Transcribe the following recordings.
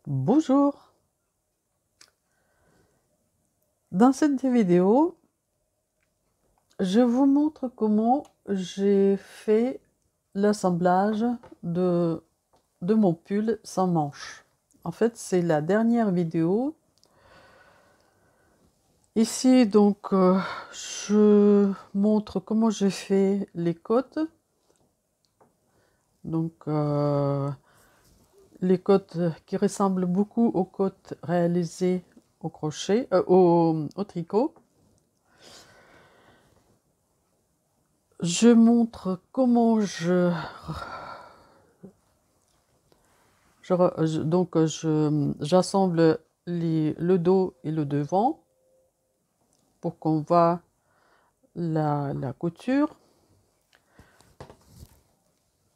Bonjour. Dans cette vidéo, je vous montre comment j'ai fait l'assemblage de mon pull sans manches. En fait, c'est la dernière vidéo. Ici, donc, je montre comment j'ai fait les côtes. Donc, les côtes qui ressemblent beaucoup aux côtes réalisées au crochet, au tricot. Je montre comment j'assemble le dos et le devant pour qu'on voit la couture.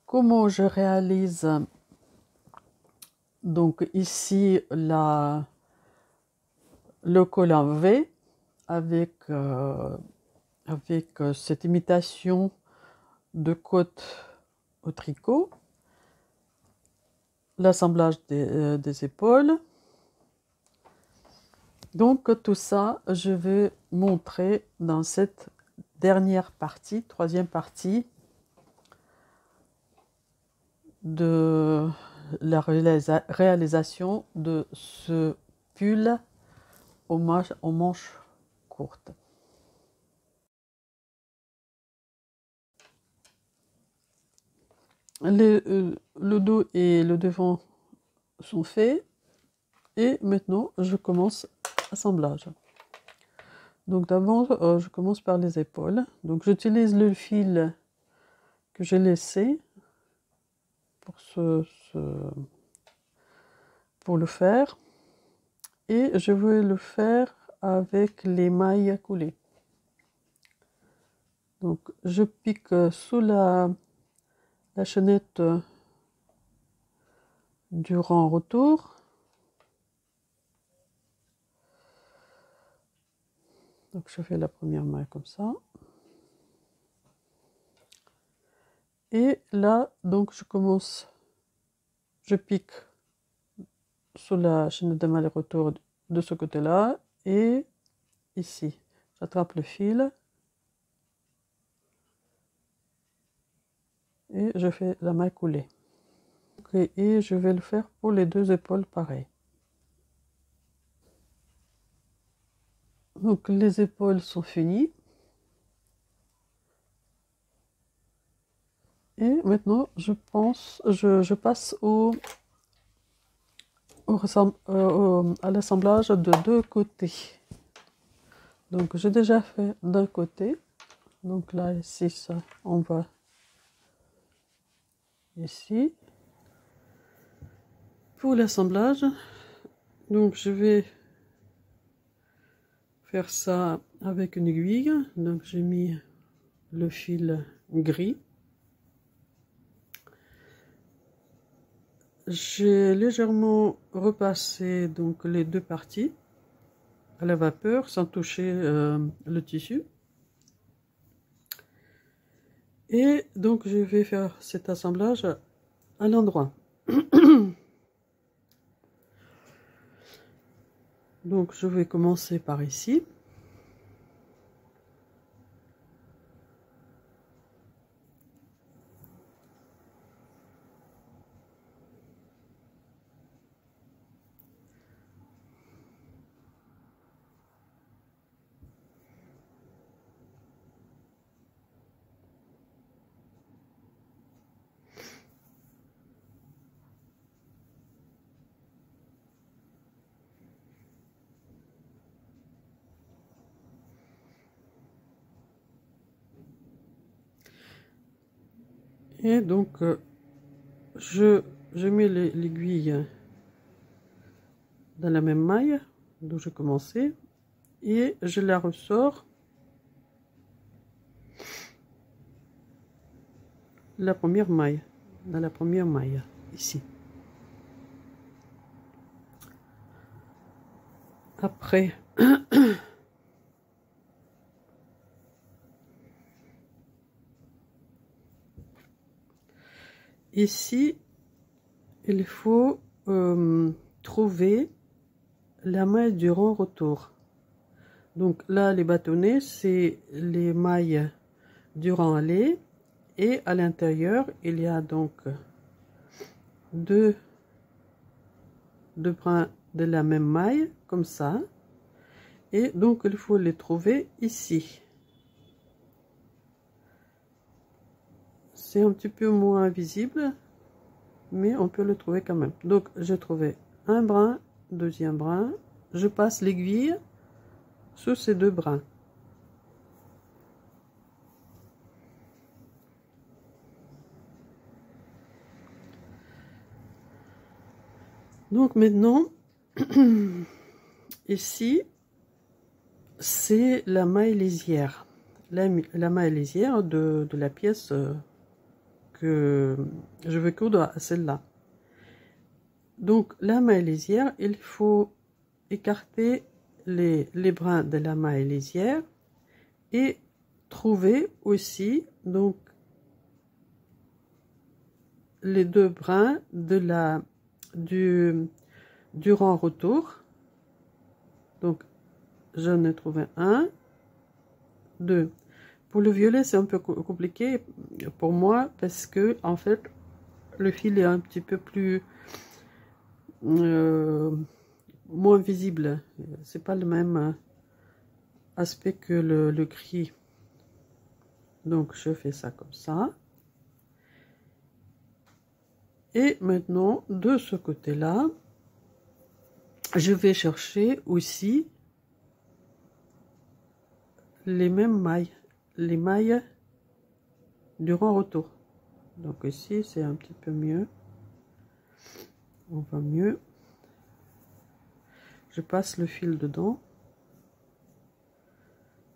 Comment je réalise donc ici le col en V avec cette imitation de côte au tricot, l'assemblage des épaules. Donc tout ça, je vais montrer dans cette dernière partie, troisième partie de la réalisation de ce pull aux manches courtes. Le dos et le devant sont faits et maintenant je commence l'assemblage. Donc d'abord je commence par les épaules. Donc j'utilise le fil que j'ai laissé pour le faire et je vais le faire avec les mailles coulées. Donc je pique sous la chaînette du rang retour. Donc je fais la première maille comme ça. Et là, donc je pique sous la chaînette de maille retour de ce côté-là et ici. J'attrape le fil et je fais la maille coulée. Okay, et je vais le faire pour les deux épaules pareil. Donc les épaules sont finies. Et maintenant, je passe à l'assemblage de deux côtés. Donc j'ai déjà fait d'un côté. Donc là, ici, ça, on va ici. Pour l'assemblage, donc je vais faire ça avec une aiguille. Donc j'ai mis le fil gris. J'ai légèrement repassé donc les deux parties à la vapeur sans toucher le tissu. Et donc je vais faire cet assemblage à l'endroit. Donc je vais commencer par ici. Et donc je mets l'aiguille dans la même maille d'où j'ai commencé et je la ressors dans la première maille ici. Après ici il faut trouver la maille du rang retour. Donc là, les bâtonnets, c'est les mailles du rang aller, et à l'intérieur, il y a donc deux brins de la même maille, comme ça. Et donc, il faut les trouver ici. C'est un petit peu moins visible, mais on peut le trouver quand même. Donc, j'ai trouvé un brin, deuxième brin. Je passe l'aiguille sur ces deux brins. Donc maintenant, ici, c'est la maille lisière. La maille lisière de la pièce que je veux coudre à celle-là. Donc la maille lisière, il faut écarter les brins de la maille lisière et trouver aussi donc les deux brins de du rang retour. Donc j'en ai trouvé un, deux. Pour le violet, c'est un peu compliqué pour moi parce que en fait le fil est un petit peu plus moins visible. C'est pas le même aspect que le gris. Donc je fais ça comme ça. Et maintenant, de ce côté-là, je vais chercher aussi les mêmes mailles, les mailles du rang retour. Donc ici, c'est un petit peu mieux. On va mieux. Je passe le fil dedans.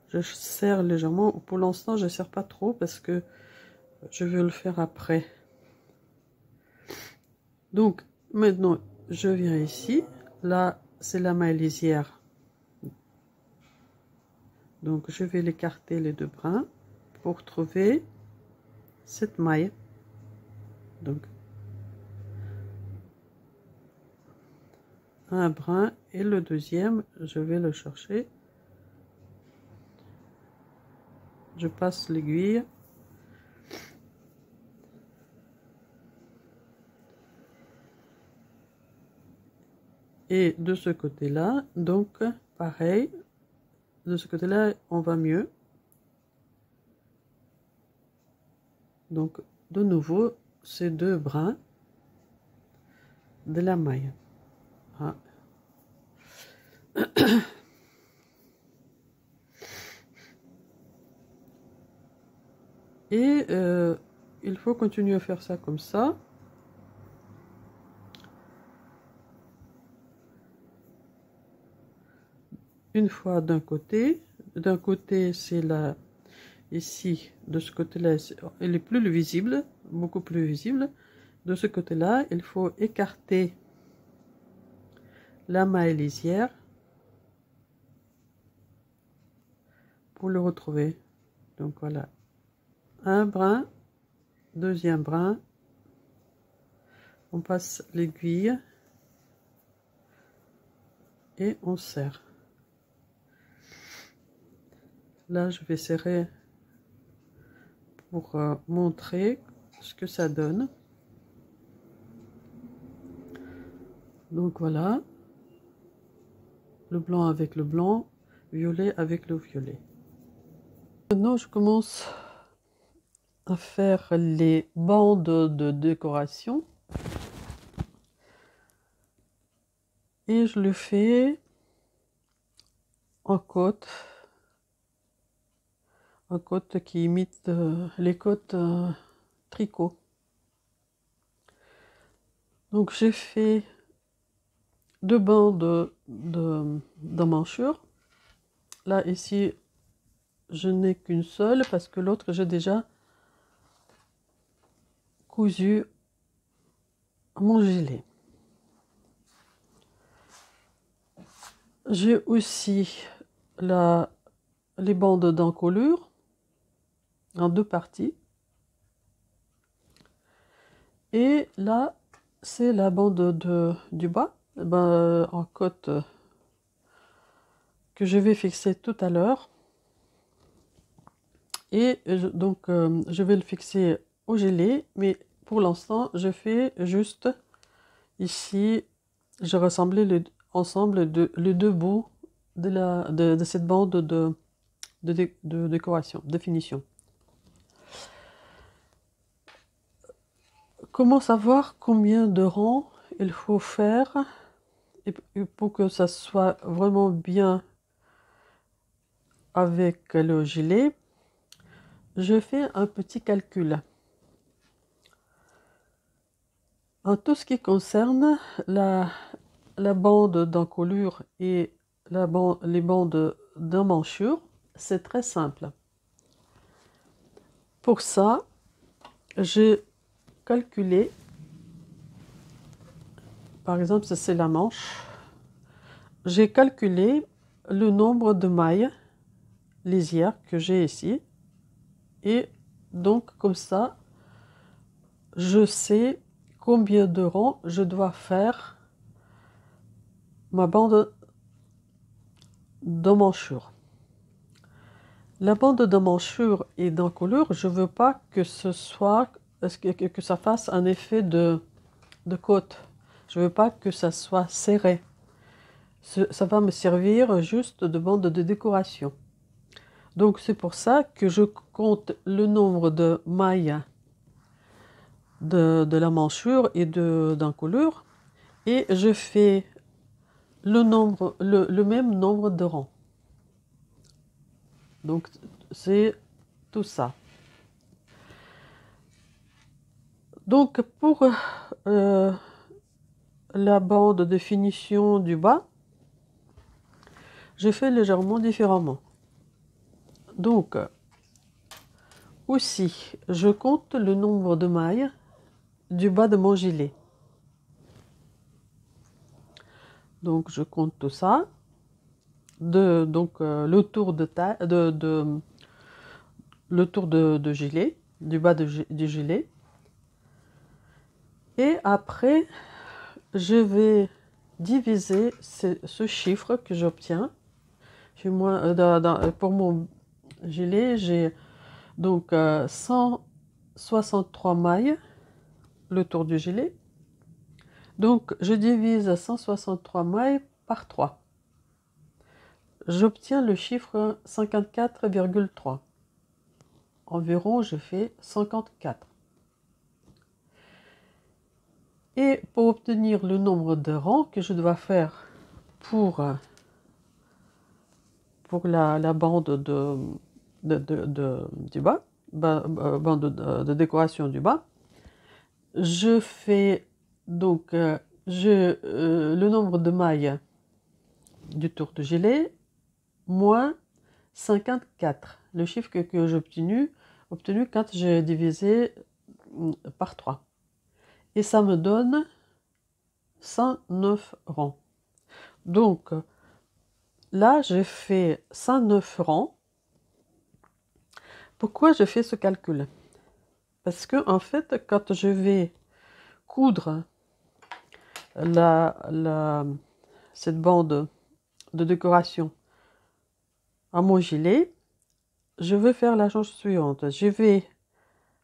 Je serre légèrement. Pour l'instant, je ne serre pas trop parce que je veux le faire après. Donc, maintenant, je viens ici. Là, c'est la maille lisière. Donc, je vais l'écarter les deux brins pour trouver cette maille. Donc, un brin et le deuxième, je vais le chercher. Je passe l'aiguille. Et de ce côté-là, donc, pareil, de ce côté-là, on va mieux. Donc, de nouveau, ces deux brins de la maille. Ah. Et il faut continuer à faire ça comme ça. Une fois d'un côté c'est là, ici, de ce côté-là, elle est plus visible, beaucoup plus visible. De ce côté-là, il faut écarter la maille lisière pour le retrouver. Donc voilà, un brin, deuxième brin, on passe l'aiguille et on serre. Là, je vais serrer pour montrer ce que ça donne. Donc voilà, le blanc avec le blanc, violet avec le violet. Maintenant, je commence à faire les bandes de décoration. Et je le fais en côte qui imite les côtes tricot. Donc j'ai fait deux bandes d'emmanchure. Là ici je n'ai qu'une seule parce que l'autre j'ai déjà cousu mon gilet. J'ai aussi les bandes d'encolure en deux parties. Et là, c'est la bande du bas. en côte que je vais fixer tout à l'heure. Et donc, je vais le fixer au gelé, mais pour l'instant, je fais juste ici, je rassemblais ensemble les deux bouts de cette bande de décoration, de finition. Comment savoir combien de rangs il faut faire et pour que ça soit vraiment bien avec le gilet? Je fais un petit calcul. En tout ce qui concerne la bande d'encolure et les bandes d'emmanchure, c'est très simple. Pour ça, j'ai calculé, par exemple, ça c'est la manche, j'ai calculé le nombre de mailles lisières que j'ai ici, et donc comme ça, je sais combien de rangs je dois faire ma bande d'emmanchure. La bande d'emmanchure et d'encolure, je ne veux pas que ce soit, que ça fasse un effet de côte. Je ne veux pas que ça soit serré. Ça va me servir juste de bande de décoration. Donc c'est pour ça que je compte le nombre de mailles de la manchure et d'encolure et je fais le même nombre de rangs. Donc c'est tout ça. Donc pour la bande de finition du bas, je fais légèrement différemment. Donc aussi, je compte le nombre de mailles du bas de mon gilet. Donc je compte tout ça. Le tour le tour de gilet, du bas du gilet. Et après, je vais diviser ce chiffre que j'obtiens. Pour mon gilet, j'ai donc 163 mailles le tour du gilet. Donc, je divise 163 mailles par 3. J'obtiens le chiffre 54,3. Environ, je fais 54. Et pour obtenir le nombre de rangs que je dois faire pour la bande du bas, bande de décoration du bas, je fais donc le nombre de mailles du tour de gilet moins 54, le chiffre que j'ai obtenu quand j'ai divisé par 3. Et ça me donne 109 rangs. Donc là, j'ai fait 109 rangs. Pourquoi je fais ce calcul? Parce que en fait, quand je vais coudre cette bande de décoration à mon gilet, je vais faire la chose suivante. Je vais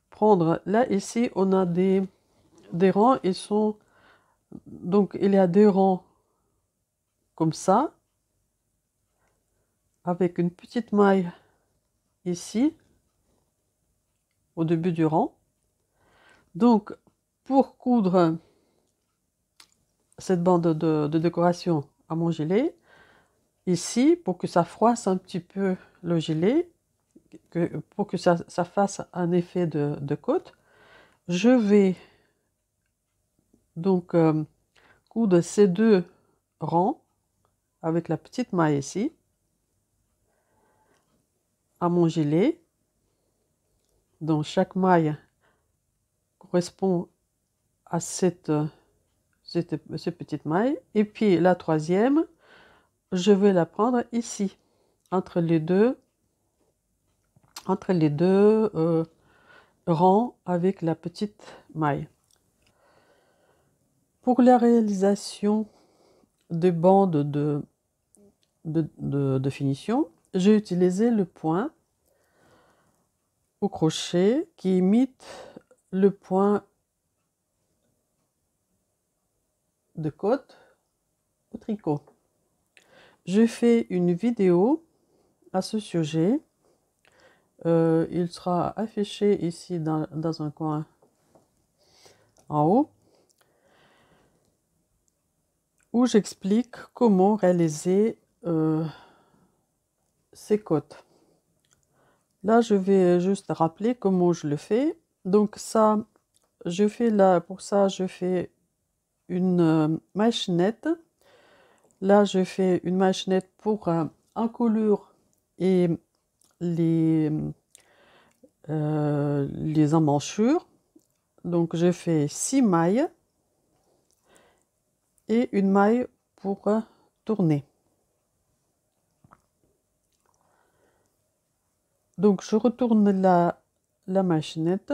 prendre, là ici, on a des rangs, donc il y a des rangs comme ça, avec une petite maille ici, au début du rang. Donc, pour coudre cette bande de décoration à mon gilet, ici, pour que ça froisse un petit peu le gilet, pour que ça fasse un effet de côte, je vais donc coudre ces deux rangs avec la petite maille ici à mon gilet. Donc chaque maille correspond à cette petite maille. Et puis la troisième, je vais la prendre ici, entre les deux rangs avec la petite maille. Pour la réalisation des bandes de finition, j'ai utilisé le point au crochet qui imite le point de côte au tricot. J'ai fait une vidéo à ce sujet. Il sera affiché ici dans un coin en haut, où j'explique comment réaliser ces côtes. Là, je vais juste rappeler comment je le fais. Donc ça, je fais là, pour ça, je fais une machinette. Là, je fais une machinette pour encolure et les emmanchures. Donc, je fais 6 mailles et une maille pour tourner. Donc, je retourne la machinette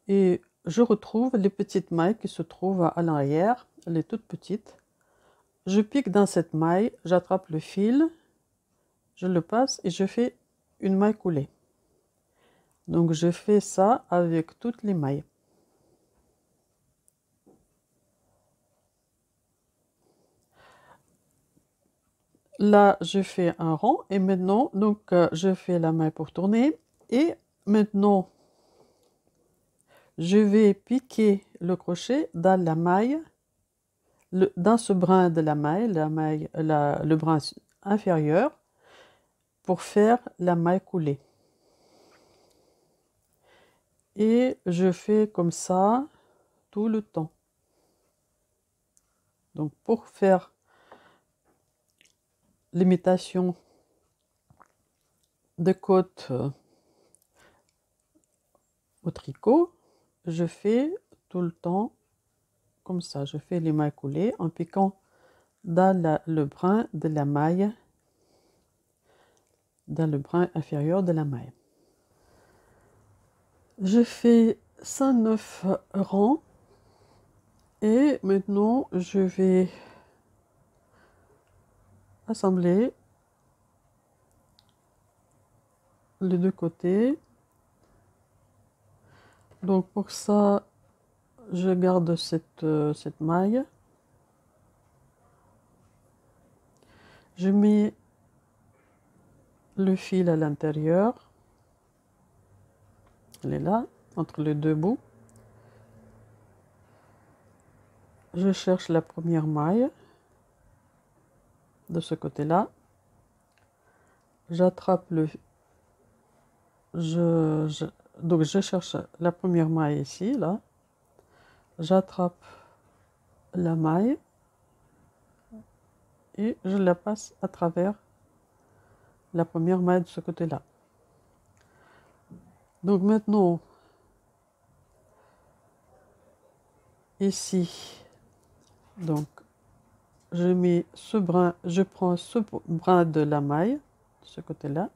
et je retrouve les petites mailles qui se trouvent à l'arrière, les toutes petites. Je pique dans cette maille, j'attrape le fil, je le passe et je fais une maille coulée. Donc, je fais ça avec toutes les mailles. Là, je fais un rond et maintenant, donc, je fais la maille pour tourner. Et maintenant, je vais piquer le crochet dans la maille, dans ce brin de la maille, le brin inférieur, pour faire la maille coulée. Et je fais comme ça tout le temps. Donc, pour faire l'imitation de côte au tricot, je fais tout le temps comme ça. Je fais les mailles coulées en piquant dans le brin de la maille, dans le brin inférieur de la maille. Je fais 109 rangs et maintenant je vais assembler les deux côtés. Donc pour ça, je garde cette maille. Je mets le fil à l'intérieur. Elle est là, entre les deux bouts. Je cherche la première maille de ce côté-là. J'attrape donc je cherche la première maille ici, là. J'attrape la maille et je la passe à travers la première maille de ce côté-là. Donc maintenant, ici, donc je mets ce brin, je prends ce brin de la maille de ce côté-là.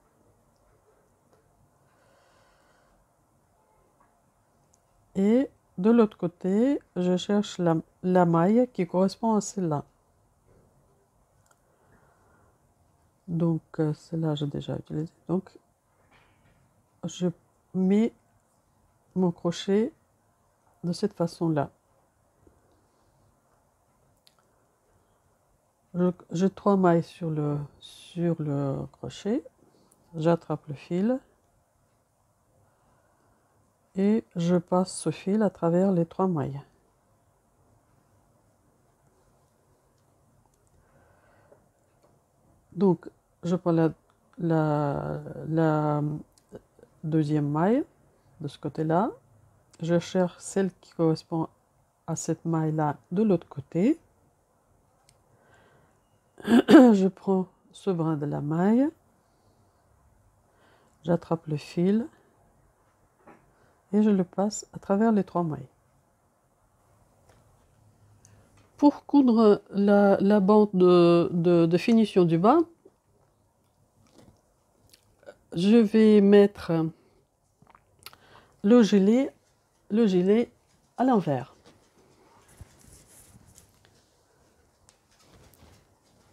Et de l'autre côté, je cherche la maille qui correspond à celle-là. Donc celle-là, j'ai déjà utilisé. Donc je mets mon crochet de cette façon-là. J'ai 3 mailles sur le crochet. J'attrape le fil et je passe ce fil à travers les 3 mailles. Donc je prends la deuxième maille de ce côté-là. Je cherche celle qui correspond à cette maille-là de l'autre côté. Je prends ce brin de la maille. J'attrape le fil et je le passe à travers les 3 mailles. Pour coudre la bande de finition du bas, je vais mettre le gilet à l'envers.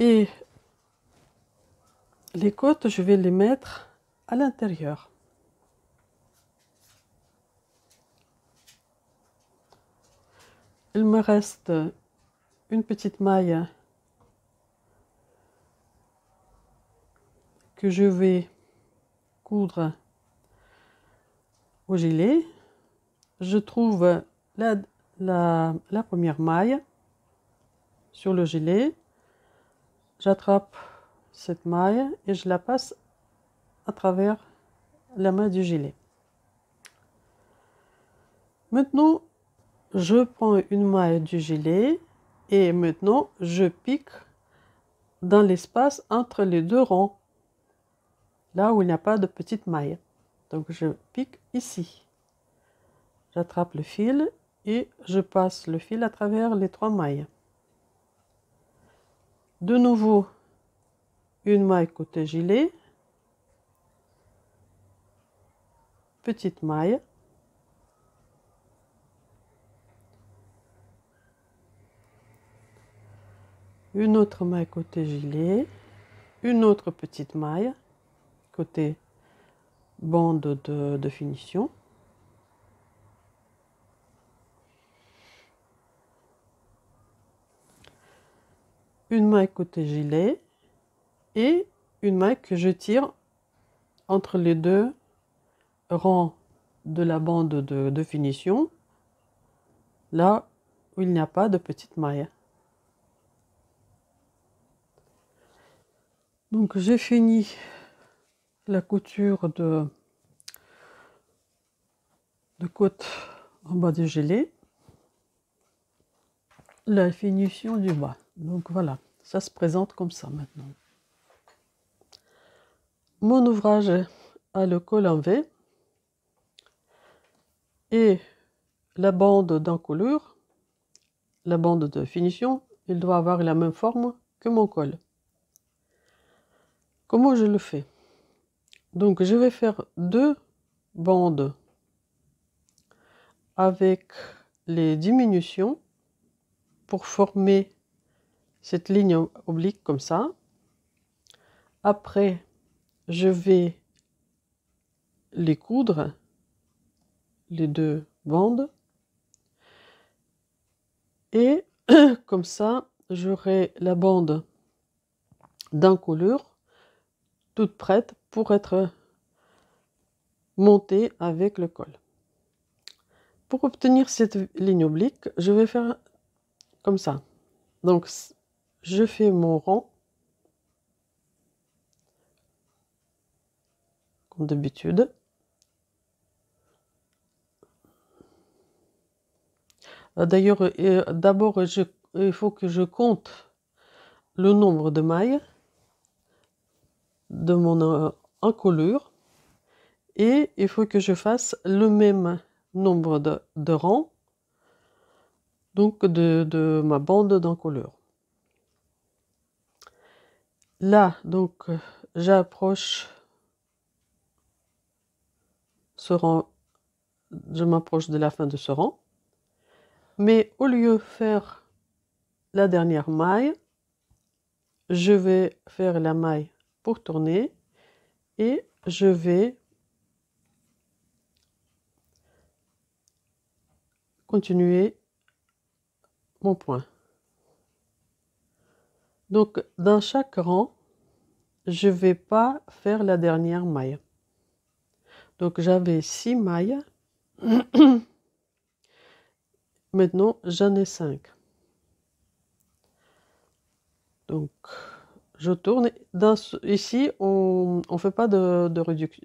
Et les côtes, je vais les mettre à l'intérieur. Il me reste une petite maille que je vais coudre au gilet. Je trouve la première maille sur le gilet. J'attrape cette maille et je la passe à travers la maille du gilet. Maintenant, je prends une maille du gilet et maintenant je pique dans l'espace entre les deux rangs, là où il n'y a pas de petite maille. Donc je pique ici. J'attrape le fil et je passe le fil à travers les 3 mailles. De nouveau, une maille côté gilet, petite maille, une autre maille côté gilet, une autre petite maille côté bande de finition, une maille côté gilet et une maille que je tire entre les deux rangs de la bande de finition, là où il n'y a pas de petite maille. Donc j'ai fini la couture de côte en bas du gilet, la finition du bas. Donc voilà, ça se présente comme ça maintenant. Mon ouvrage a le col en V et la bande d'encolure, la bande de finition, il doit avoir la même forme que mon col. Comment je le fais? Donc je vais faire 2 bandes avec les diminutions pour former cette ligne oblique comme ça. Après, je vais les coudre, les 2 bandes, et comme ça, j'aurai la bande d'encolure toute prête pour être montée avec le col. Pour obtenir cette ligne oblique, je vais faire comme ça. Donc, je fais mon rang, comme d'habitude. D'ailleurs, d'abord, il faut que je compte le nombre de mailles de mon encolure et il faut que je fasse le même nombre de rangs donc de ma bande d'encolure. Là, donc, j'approche ce rang, je m'approche de la fin de ce rang, mais au lieu de faire la dernière maille, je vais faire la maille pour tourner et je vais continuer mon point. Donc, dans chaque rang, je ne vais pas faire la dernière maille. Donc, j'avais 6 mailles. Maintenant, j'en ai 5. Donc, je tourne. Ici, on ne fait pas de réduction,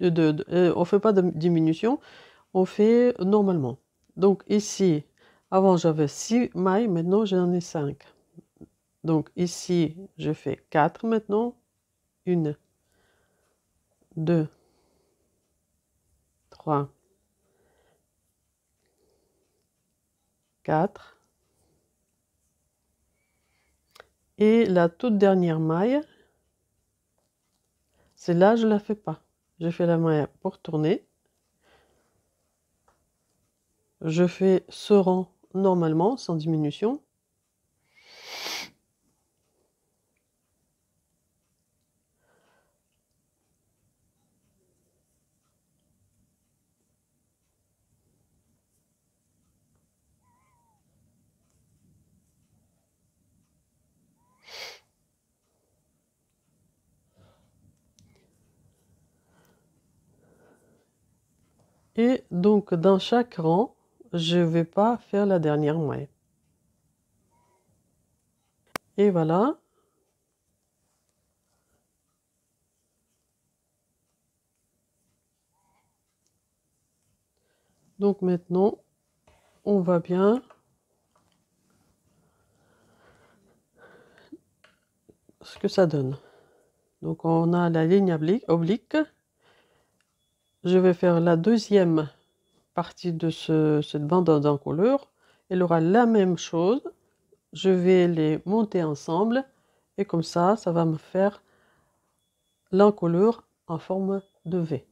on fait pas de diminution. On fait normalement. Donc, ici, avant, j'avais 6 mailles. Maintenant, j'en ai 5. Donc, ici, je fais 4 maintenant. 1, 2, 3, 4. Et la toute dernière maille, celle-là, je ne la fais pas. Je fais la maille pour tourner. Je fais ce rang normalement, sans diminution. Et donc dans chaque rang, je vais pas faire la dernière maille. Et voilà. Donc maintenant, on voit bien ce que ça donne. Donc on a la ligne oblique. Je vais faire la deuxième partie de cette bande d'encolure. Elle aura la même chose. Je vais les monter ensemble et comme ça va me faire l'encolure en forme de V.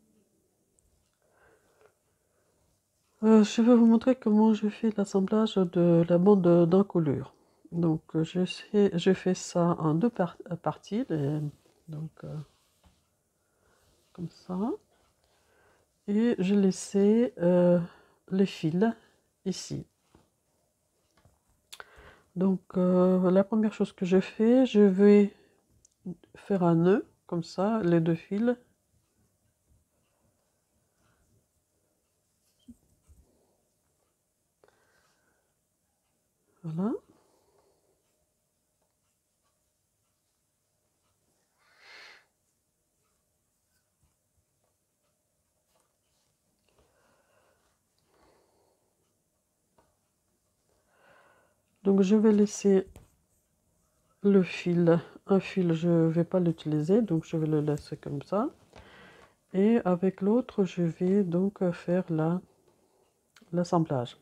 Je vais vous montrer comment je fais l'assemblage de la bande d'encolure. Donc je fais ça en deux parties, donc comme ça. Et je laissais les fils ici. Donc la première chose que je fais, je vais faire un nœud comme ça, les deux fils. Voilà. Donc je vais laisser le fil, un fil je ne vais pas l'utiliser, donc je vais le laisser comme ça. Et avec l'autre, je vais donc faire l'assemblage.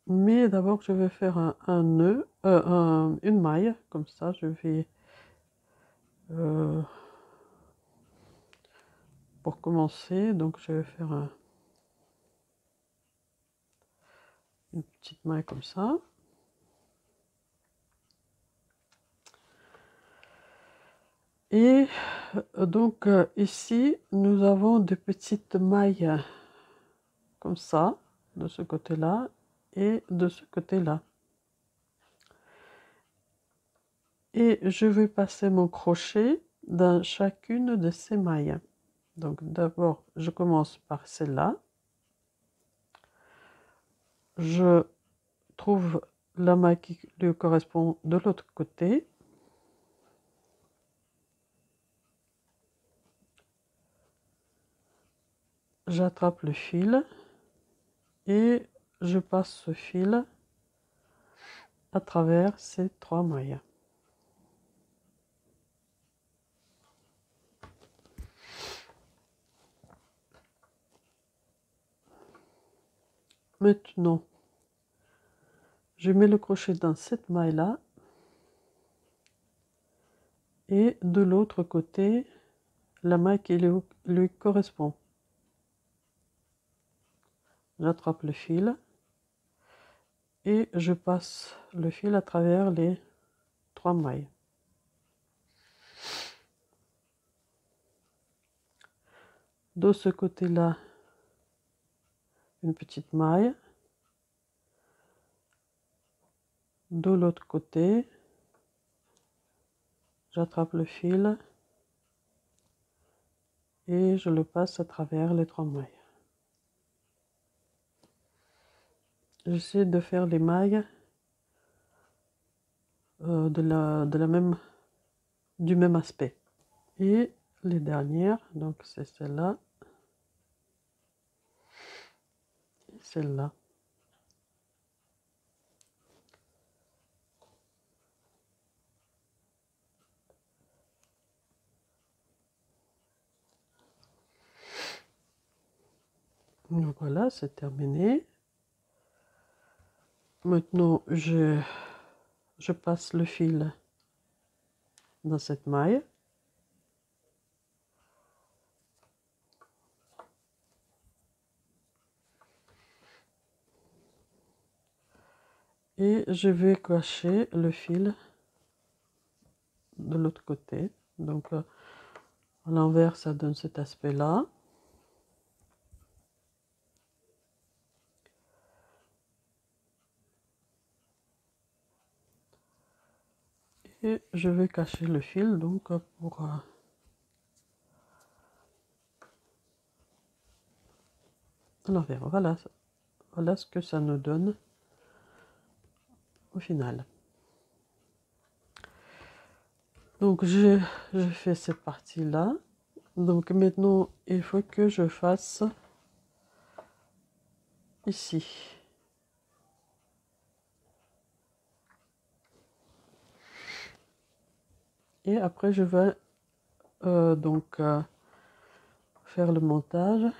Mais d'abord, je vais faire un nœud, une maille, comme ça, je vais, pour commencer, donc je vais faire une petite maille comme ça. Et donc ici, nous avons des petites mailles comme ça, de ce côté-là et de ce côté-là. Et je vais passer mon crochet dans chacune de ces mailles. Donc d'abord, je commence par celle-là. Je trouve la maille qui lui correspond de l'autre côté. J'attrape le fil et je passe ce fil à travers ces trois mailles. Maintenant, je mets le crochet dans cette maille-là et de l'autre côté, la maille qui lui correspond. J'attrape le fil et je passe le fil à travers les trois mailles. De ce côté-là, une petite maille. De l'autre côté, j'attrape le fil et je le passe à travers les trois mailles. J'essaie de faire les mailles du même aspect. Et les dernières, donc c'est celle-là et celle-là. Donc voilà, c'est terminé. Maintenant, je passe le fil dans cette maille. Et je vais cacher le fil de l'autre côté. Donc à l'envers, ça donne cet aspect-là. Et je vais cacher le fil donc pour l'envers. Voilà, voilà ce que ça nous donne au final. Donc je fais cette partie là. Donc maintenant il faut que je fasse ici. Et après je vais faire le montage.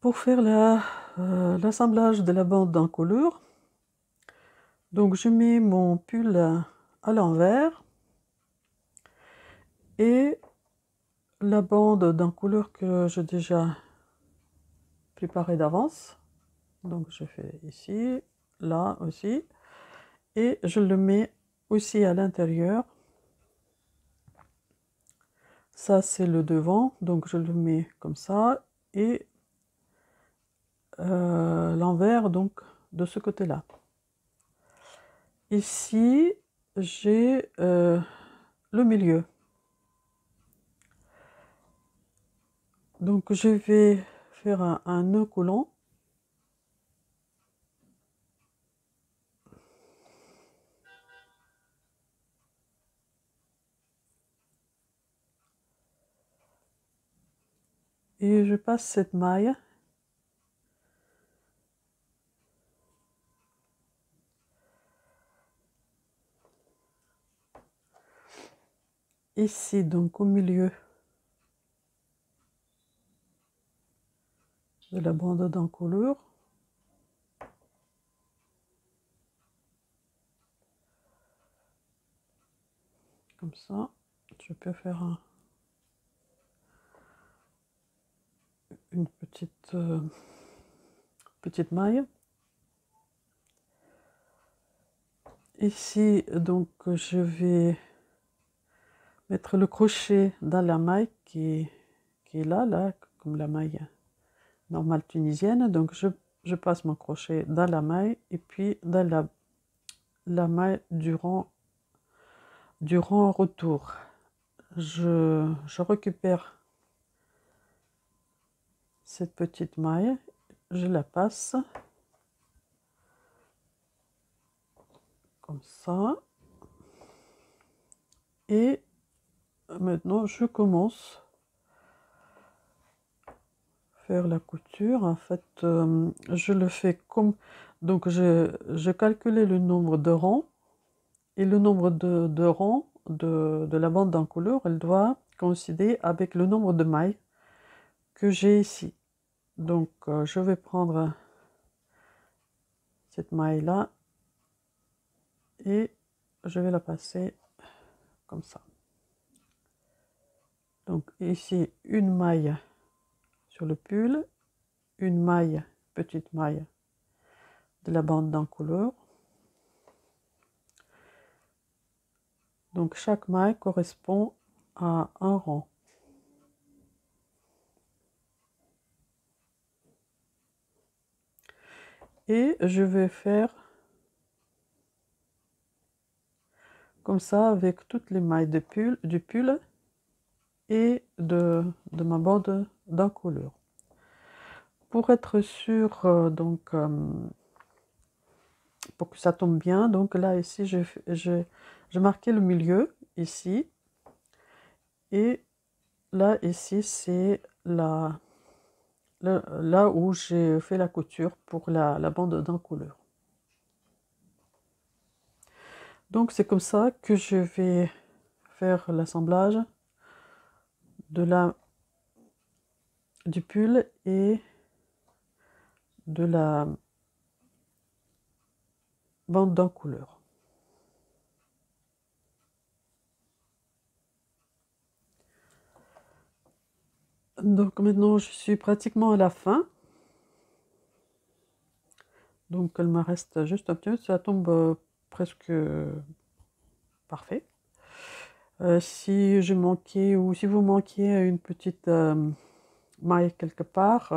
Pour faire l'assemblage de la bande d'encolure, donc je mets mon pull à l'envers et la bande d'encolure que j'ai déjà préparée d'avance. Donc je fais ici, là aussi, et je le mets aussi à l'intérieur. Ça c'est le devant, donc je le mets comme ça, et l'envers donc de ce côté-là. Ici j'ai le milieu. Donc je vais faire un nœud coulant. Et je passe cette maille ici, donc au milieu de la bande d'encolure. Comme ça, je peux faire une petite maille. Ici, donc, je vais mettre le crochet dans la maille qui est là, comme la maille normale tunisienne. Donc, je passe mon crochet dans la maille et puis dans la maille durant retour. Je récupère cette petite maille, je la passe comme ça et maintenant je commence à faire la couture. En fait je le fais comme donc je calculais le nombre de rangs et le nombre de rangs de la bande d'encolure, elle doit coïncider avec le nombre de mailles que j'ai ici. Donc je vais prendre cette maille là et je vais la passer comme ça. Donc ici une maille sur le pull, une maille, petite maille de la bande d'encolure. Donc chaque maille correspond à un rang. Et je vais faire comme ça avec toutes les mailles du pull et de ma bande d'encolure. Pour être sûr, pour que ça tombe bien, donc là ici j'ai marqué le milieu ici et là ici c'est là où j'ai fait la couture pour la bande d'encolure. Donc c'est comme ça que je vais faire l'assemblage du pull et de la bande d'encolure. Donc maintenant je suis pratiquement à la fin. Donc il me reste juste un petit peu, ça tombe presque parfait. Si j'ai manqué ou si vous manquiez une petite maille quelque part,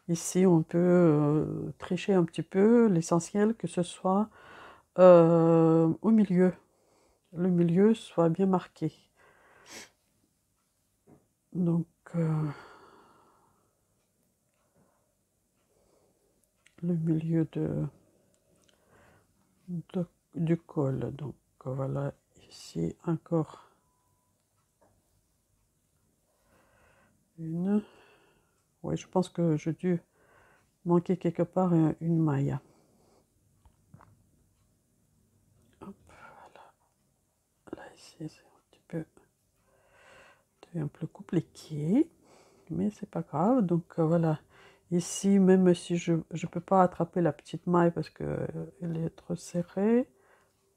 ici on peut tricher un petit peu. L'essentiel que ce soit au milieu. Le milieu soit bien marqué. Donc, le milieu du col. Donc, voilà, ici encore une. Oui, je pense que j'ai dû manquer quelque part une maille. Hop, voilà. Là, ici, c'est un peu plus compliqué, mais c'est pas grave. Donc, voilà. Ici, même si je ne peux pas attraper la petite maille parce qu'elle est trop serrée.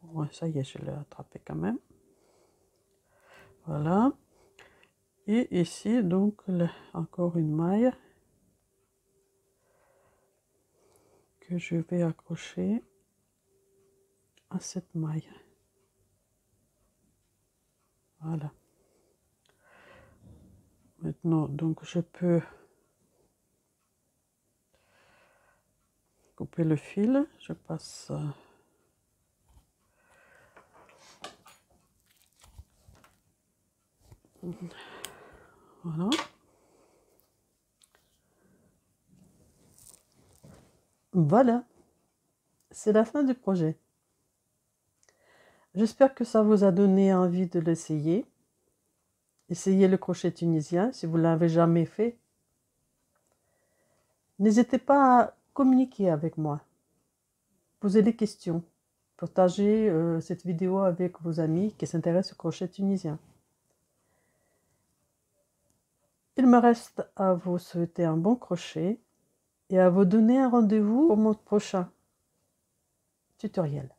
Ouais, ça y est, je l'ai attrapée quand même. Voilà. Et ici, donc, encore une maille que je vais accrocher à cette maille. Voilà. Maintenant, donc, je peux couper le fil. Je passe... Voilà. Voilà. C'est la fin du projet. J'espère que ça vous a donné envie de l'essayer. Essayez le crochet tunisien si vous ne l'avez jamais fait. N'hésitez pas à communiquer avec moi. Posez des questions. Partagez cette vidéo avec vos amis qui s'intéressent au crochet tunisien. Il me reste à vous souhaiter un bon crochet et à vous donner un rendez-vous pour mon prochain tutoriel.